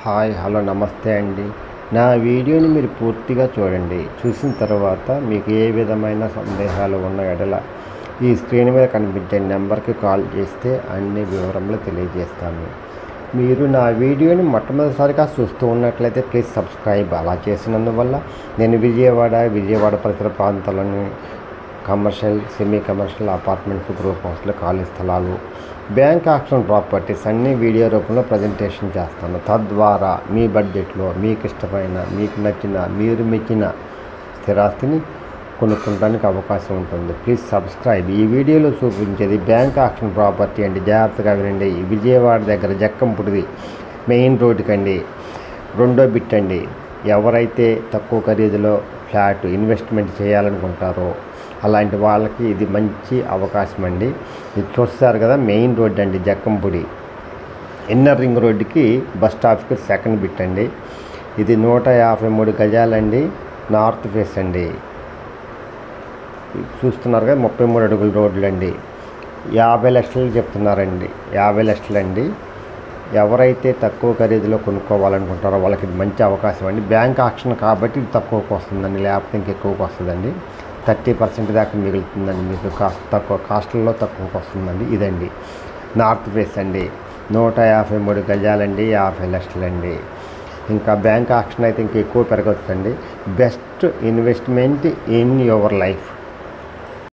Hi hello నమస్తే అండి. నా వీడియోని మీరు పూర్తిగా చూడండి. చూసిన తర్వాత మీకు ఏ విధమైన సందేహాలు ఉన్న ఎడల ఈ స్క్రీన్ మీద కనిపించే నెంబర్కి కాల్ చేస్తే అన్ని వివరములు తెలియజేస్తాను. మీరు నా వీడియోని మొట్టమొదటిసారిగా చూస్తూ ఉన్నట్లయితే ప్లీజ్ సబ్స్క్రైబ్. అలా చేసినందువల్ల నేను విజయవాడ పరిసర ప్రాంతాలని commercial, semi commercial, apartments, group హౌస్లు, ఖాళీ స్థలాలు, బ్యాంక్ ఆక్షన్ ప్రాపర్టీస్ అన్ని వీడియో రూపంలో ప్రజెంటేషన్ చేస్తాను. తద్వారా మీ బడ్జెట్లో మీకు ఇష్టమైన, మీకు నచ్చిన, మీరు మెచ్చిన స్థిరాస్తిని కొనుక్కోవడానికి అవకాశం ఉంటుంది. Please subscribe. ఈ వీడియోలో చూపించేది బ్యాంక్ ఆక్షన్ ప్రాపర్టీ అండి. జాగ్రత్తగా వినండి. విజయవాడ దగ్గర జక్కంపుడిది మెయిన్ రోడ్డుకి అండి. రెండో బిట్ అండి. ఎవరైతే తక్కువ ఖరీదులో ఫ్లాట్ ఇన్వెస్ట్మెంట్ చేయాలనుకుంటారో అలాంటి వాళ్ళకి ఇది మంచి అవకాశం అండి. ఇది చూస్తారు కదా, మెయిన్ రోడ్ అండి, జక్కంపుడి ఇన్నర్ రింగ్ రోడ్డుకి బస్ స్టాప్కి సెకండ్ బిట్ అండి. ఇది 153 గజాలండి. నార్త్ ఫేస్ అండి. చూస్తున్నారు కదా, 33 అడుగుల రోడ్లు అండి. 50 లక్షలు చెప్తున్నారండి. 50 లక్షలు అండి. ఎవరైతే తక్కువ ఖరీదులో కొనుక్కోవాలనుకుంటారో వాళ్ళకి ఇది మంచి అవకాశం అండి. బ్యాంక్ ఆక్షన్ కాబట్టి ఇది తక్కువకు వస్తుందండి, లేకపోతే ఇంకెక్కువకు వస్తుందండి. 30% దాకా మిగులుతుందండి. మీకు కాస్ట్లలో తక్కువకు వస్తుందండి. ఇదండి నార్త్ ఫేస్ అండి. 153 గజాలండి. 50 లక్షలండి. ఇంకా బ్యాంక్ ఆక్షన్ అయితే ఇంకా ఎక్కువ పెరగవచ్చండి. Best investment in your life.